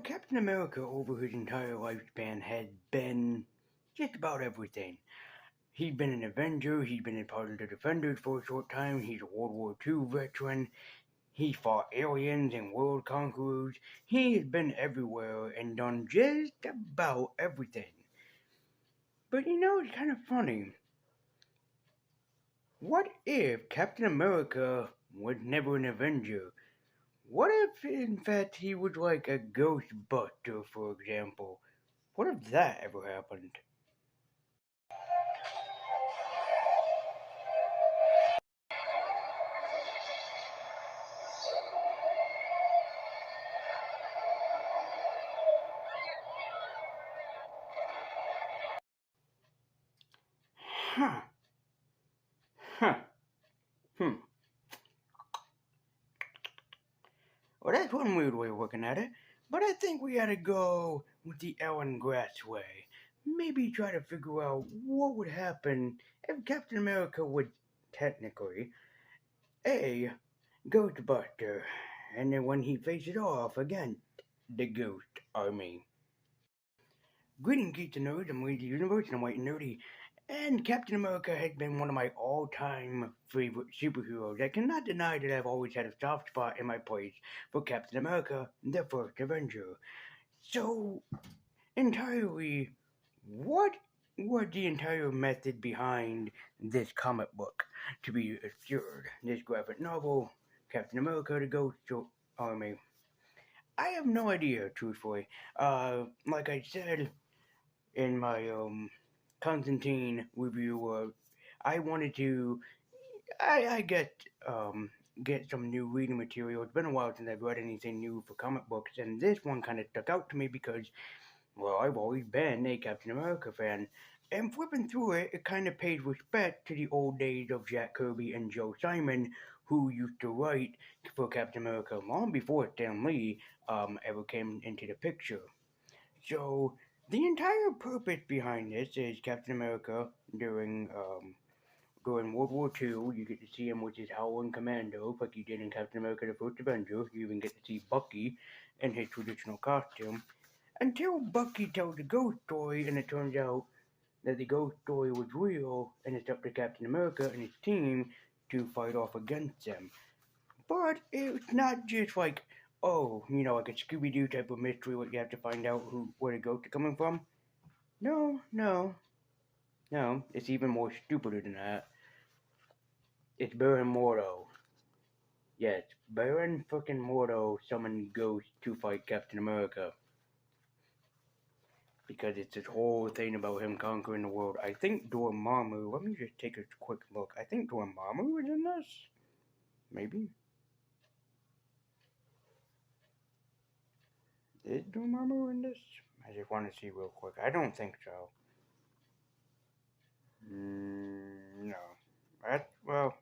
Captain America over his entire lifespan had been just about everything. He'd been an Avenger, he'd been a part of the Defenders for a short time, he's a World War II veteran, he fought aliens and world conquerors, he has been everywhere and done just about everything. But it's kind of funny. What if Captain America was never an Avenger? What if, in fact, he was like a Ghostbuster, for example? What if that ever happened? Huh. Huh. Hmm. Well, that's one weird way of looking at it. But I think we gotta go with the Ellen Grass way. Maybe try to figure out what would happen if Captain America would technically A. Ghostbuster, and then when he faces off against the Ghost Army. Greetings, geeks and nerds. I'm Lee the Universe, and I'm White and Nerdy. And Captain America has been one of my all-time favorite superheroes. I cannot deny that I've always had a soft spot in my place for Captain America, the first Avenger. So, entirely, what was the entire method behind this comic book? To be assured, this graphic novel, Captain America, the Ghost Army. I have no idea, truthfully. Like I said, in my Constantine review, I wanted to, I get some new reading material. It's been a while since I've read anything new for comic books, and this one kind of stuck out to me because, well, I've always been a Captain America fan. And flipping through it, it kind of pays respect to the old days of Jack Kirby and Joe Simon, who used to write for Captain America long before Stan Lee ever came into the picture. So the entire purpose behind this is Captain America during World War II. You get to see him with his Howling Commandos, like you did in Captain America: The First Avenger. You even get to see Bucky in his traditional costume. Until Bucky tells the ghost story, and it turns out that the ghost story was real, and it's up to Captain America and his team to fight off against them. But it's not just like, oh, like a Scooby Doo type of mystery where you have to find out where the ghosts are coming from. No, no, no. It's even more stupider than that. It's Baron Mordo. Yes, Baron fucking Mordo summoned ghosts to fight Captain America. Because it's this whole thing about him conquering the world. I think Dormammu, let me just take a quick look. I think Dormammu is in this? Maybe? Is Dormammu in this? I just want to see real quick. I don't think so. No. Well,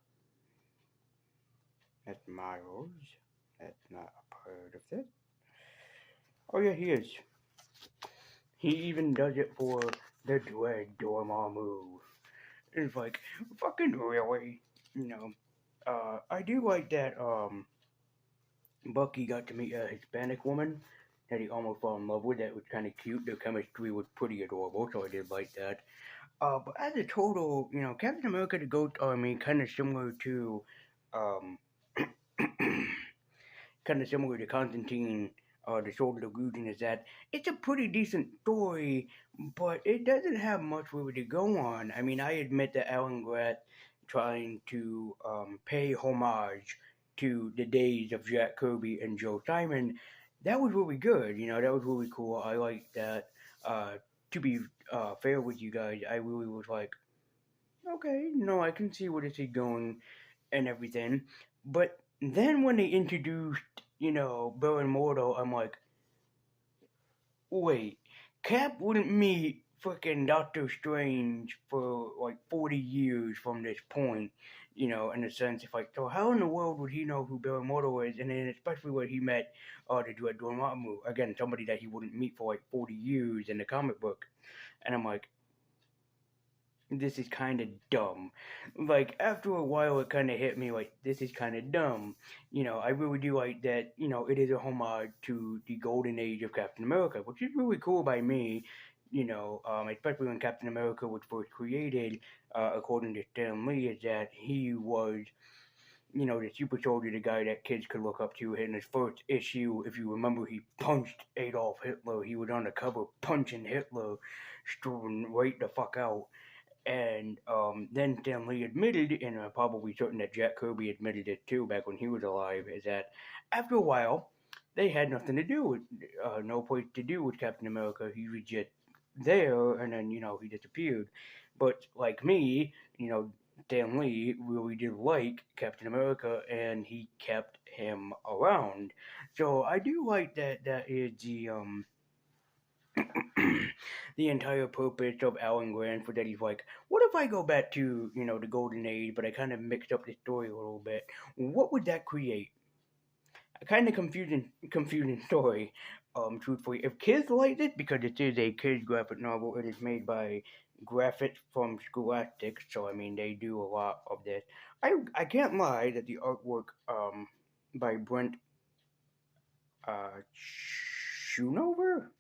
that's Miles. That's not a part of this. Oh yeah, he is. He even does it for the Dread Dormammu. It's like, fucking really? I do like that, Bucky got to meet a Hispanic woman that he almost fell in love with. That was kind of cute. Their chemistry was pretty adorable, so I did like that. But as a total, Captain America: The Ghost Army, um, kind of similar to Constantine, the Soldier of Illusion, is that it's a pretty decent story, but it doesn't have much really to go on. I mean, I admit that Alan Grant trying to pay homage to the days of Jack Kirby and Joe Simon, that was really good. That was really cool. I like that. To be fair with you guys, I really was like, okay, I can see where this is going and everything. But then when they introduced, Baron Mordo, I'm like, wait, Cap wouldn't meet freaking Doctor Strange for like 40 years from this point, in a sense. If like, so how in the world would he know who Baron Mordo is? And then especially when he met the Dread Dormammu, again, somebody that he wouldn't meet for like 40 years in the comic book. And I'm like, this is kind of dumb. Like, after a while, it kind of hit me like, this is kind of dumb. I really do like that, it is a homage to the golden age of Captain America, which is really cool by me. Especially when Captain America was first created, according to Stan Lee, is that he was the super soldier, the guy that kids could look up to. In his first issue, if you remember, he punched Adolf Hitler. He was on the cover punching Hitler, strung right the fuck out. And then Stan Lee admitted, and I'm probably certain that Jack Kirby admitted it too back when he was alive, is that after a while, they had nothing to do with, no place to do with Captain America. He was just there, and then, he disappeared. But like me, Stan Lee really did like Captain America, and he kept him around. So I do like that. That is the entire purpose of Alan Grant, for that he's like, what if I go back to, the golden age, but I kind of mixed up the story a little bit? What would that create? A kind of confusing story. Truthfully, if kids like it, because it is a kids graphic novel, it is made by graphics from Scholastic, so I mean they do a lot of this. I can't lie that the artwork by Brent Schoonover,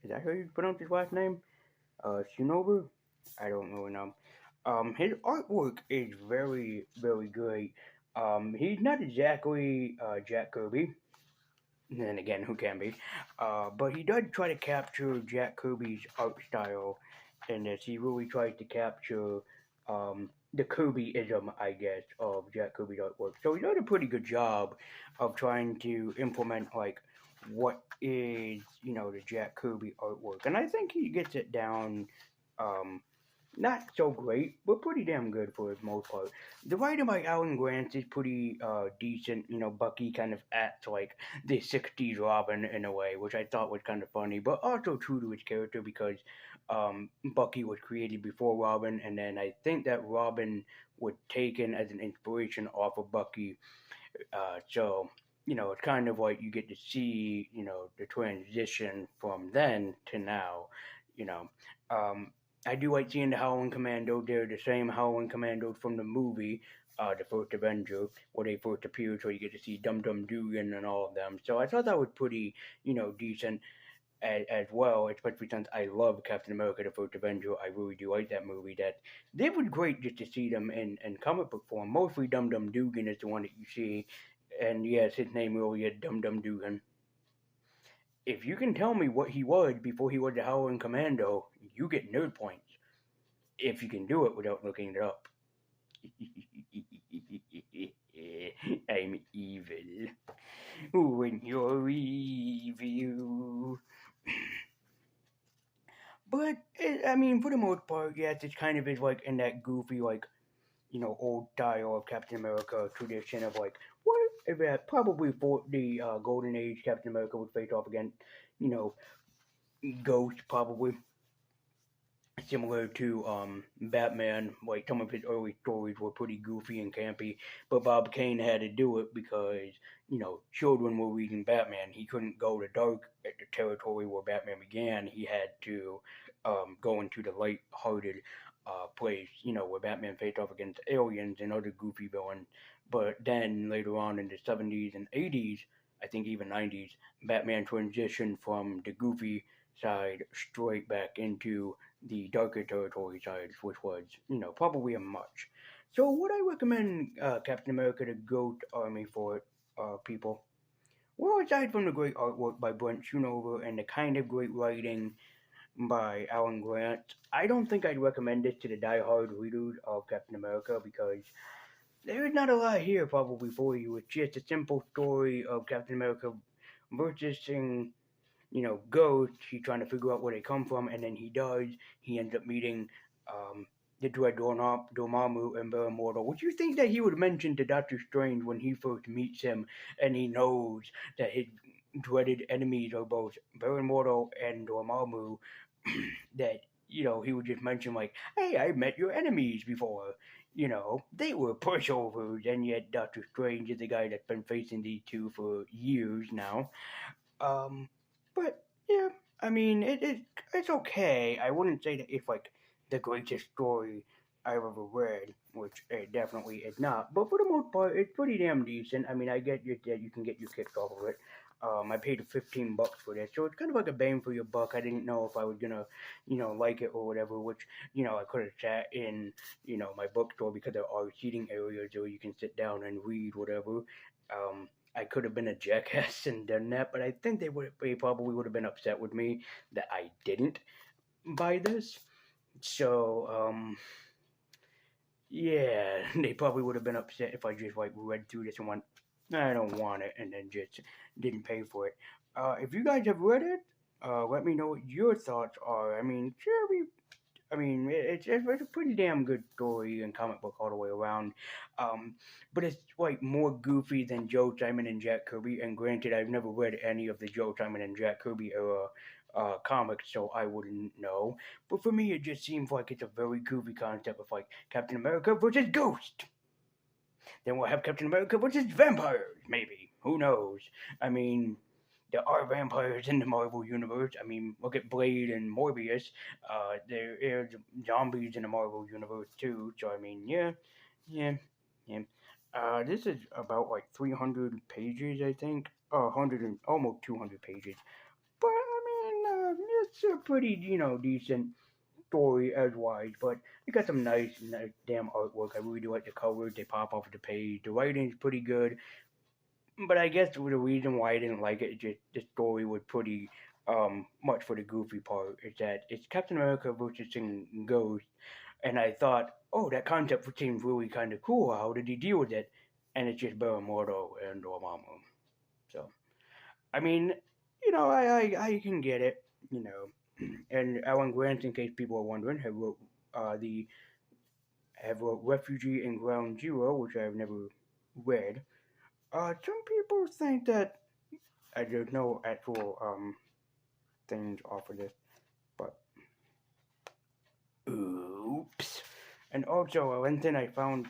is that how you pronounce his last name? Shinobu? I don't really know. His artwork is very, very great. He's not exactly Jack Kirby. Then again, who can be? But he does try to capture Jack Kirby's art style in this. He really tries to capture the Kirbyism, I guess, of Jack Kirby's artwork. So he does a pretty good job of trying to implement like what is the Jack Kirby artwork, and I think he gets it down. Um, Not so great, but pretty damn good for the most part. The writing by Alan Grant is pretty decent. Bucky kind of acts like the '60s Robin in a way, which I thought was kind of funny, but also true to his character because Bucky was created before Robin, and then I think that Robin was taken as an inspiration off of Bucky. So it's kind of like you get to see the transition from then to now. You know. Um, I do like seeing the Howling Commando. They're the same Howling Commandos from the movie, the first Avenger, where they first appeared, so you get to see Dum Dum Dugan and all of them. So I thought that was pretty, decent as well, especially since I love Captain America, the first Avenger. I really do like that movie. That they was great just to see them in comic book form. Mostly Dum Dum Dugan is the one that you see, and yes, his name really is Dum Dum Dugan. If you can tell me what he was before he was the Howling Commando, you get nerd points. If you can do it without looking it up. I'm evil. When you're evil. But, I mean, for the most part, yes, it's kind of is like in that goofy, like, old style of Captain America tradition of like, what if that probably for the Golden Age Captain America would face off against, you know, Ghost probably. Similar to Batman, like some of his early stories were pretty goofy and campy, but Bob Kane had to do it because children were reading Batman. He couldn't go to dark at the territory where Batman began. He had to go into the light-hearted place, where Batman faced off against aliens and other goofy villains. But then later on in the '70s and '80s, I think even '90s, Batman transitioned from the goofy side straight back into the darker territory side, which was, probably a much. So would I recommend Captain America the Ghost Army for people? Well, aside from the great artwork by Brent Schoonover and the kind of great writing by Alan Grant, I don't think I'd recommend it to the die-hard readers of Captain America because there's not a lot here probably for you. It's just a simple story of Captain America versus Ghost. He's trying to figure out where they come from, and then he does. He ends up meeting um, the Dread Dormammu and Baron Mordo. Would you think that he would mention to Doctor Strange when he first meets him, and he knows that his dreaded enemies are both Baron Mordo and Dormammu, that, he would just mention, like, hey, I met your enemies before. They were pushovers, and yet Doctor Strange is the guy that's been facing these two for years now. Um, but yeah, I mean, it's okay. I wouldn't say that it's like the greatest story I've ever read, which it definitely is not. But for the most part, it's pretty damn decent. I mean, I get that you can get your kicks off of it. I paid $15 for this, so it's kind of like a bang for your buck. I didn't know if I was gonna, like it or whatever. Which, I could have sat in, my bookstore because there are seating areas where you can sit down and read whatever. I could have been a jackass and done that, but I think they probably would have been upset with me that I didn't buy this. So, yeah, they probably would have been upset if I just like read through this and went, I don't want it, and then just didn't pay for it. If you guys have read it, let me know what your thoughts are. I mean, sure, I mean, it's a pretty damn good story and comic book all the way around. Um, but it's like more goofy than Joe Simon and Jack Kirby. And granted, I've never read any of the Joe Simon and Jack Kirby era comics, so I wouldn't know. But for me, it just seems like it's a very goofy concept of like Captain America versus Ghost. Then we'll have Captain America versus vampires, maybe. Who knows? I mean, there are vampires in the Marvel universe. I mean, look at Blade and Morbius. There is zombies in the Marvel universe too. So I mean, yeah, yeah, yeah. This is about like 300 pages, I think. 100 and almost 200 pages. But I mean, it's a pretty, decent story as wise, but it got some nice damn artwork. I really do like the colors; they pop off the page. The writing's pretty good, but I guess the reason why I didn't like it is just the story was pretty much for the goofy part. Is that it's Captain America versus Ghost, and I thought, oh, that concept seems really kind of cool. How did he deal with it? And it's just Mordo and Dormammu. So I mean, I can get it, you know. And Alan Grant, in case people are wondering, the have wrote Refugee and Ground Zero, which I've never read. Some people think that there's no actual things off of this, but oops. And also, one thing I found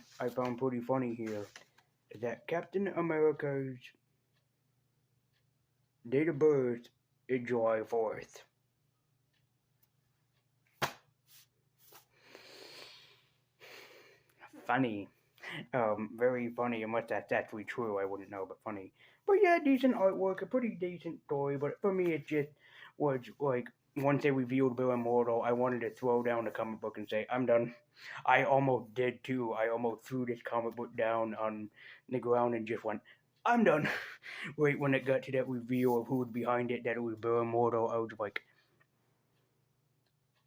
pretty funny here is that Captain America's date of birth is July 4th. Funny. Very funny. Unless that's actually true, I wouldn't know, but funny. But yeah, decent artwork, a pretty decent story. But for me, it just was like once they revealed Bill Immortal, I wanted to throw down the comic book and say, I'm done. I almost did too. I almost threw this comic book down on the ground and just went, I'm done. Right when it got to that reveal of who was behind it, that it was Bill Immortal, I was like,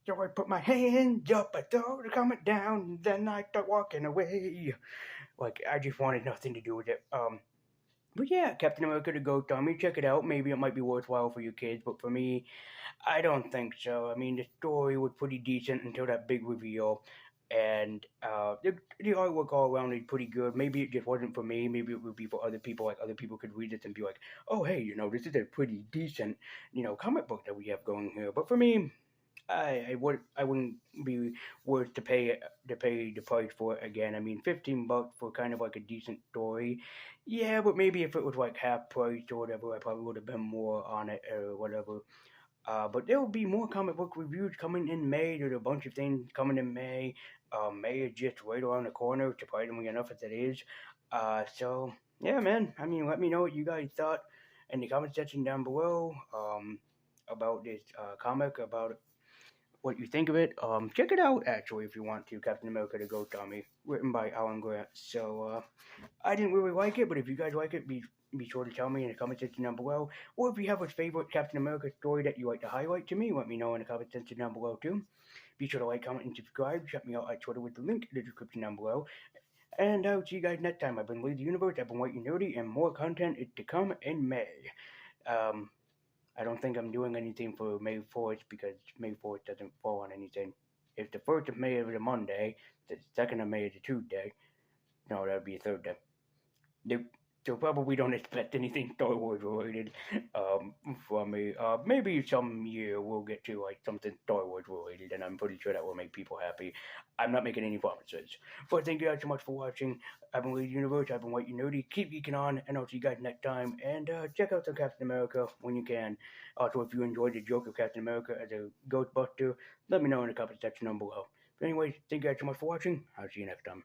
so I put my hands up, I throw the comic down, then I start walking away. Like I just wanted nothing to do with it. But yeah, Captain America: The Ghost Army. Check it out. Maybe it might be worthwhile for your kids, but for me, I don't think so. I mean, the story was pretty decent until that big reveal, and the artwork all around is pretty good. Maybe it just wasn't for me. Maybe it would be for other people. Like other people could read this and be like, "Oh, hey, this is a pretty decent, comic book that we have going here." But for me, I wouldn't be worth to pay the price for it again. I mean, $15 for kind of like a decent story, yeah. But maybe if it was like half price or whatever, I probably would have been more on it or whatever. But there will be more comic book reviews coming in May. There's a bunch of things coming in May. May is just right around the corner, surprisingly enough as it is. So yeah, man. I mean, let me know what you guys thought in the comment section down below. About this comic, about what you think of it. Check it out actually if you want to. Captain America: The Ghost Army, written by Alan Grant. So I didn't really like it, but if you guys like it, be sure to tell me in the comment section down below. Or if you have a favorite Captain America story that you like to highlight to me, let me know in the comment section down below too. Be sure to like, comment, and subscribe. Check me out at Twitter with the link in the description down below. And I'll see you guys next time. I've been Lee the Universe, I've been White and Nerdy, and more content is to come in May. Um, I don't think I'm doing anything for May 4th because May 4th doesn't fall on anything. If the 1st of May is a Monday, the 2nd of May is a Tuesday, no, that would be a Thursday. So probably don't expect anything Star Wars related from me. Maybe some year we'll get to like something Star Wars related, and I'm pretty sure that will make people happy. I'm not making any promises. But thank you guys so much for watching. I've been Lee the Universe, I've been White and Nerdy. Keep geeking on, and I'll see you guys next time. And check out some Captain America when you can. Also, if you enjoyed the joke of Captain America as a Ghostbuster, let me know in the comment section down below. Anyways, thank you guys so much for watching. I'll see you next time.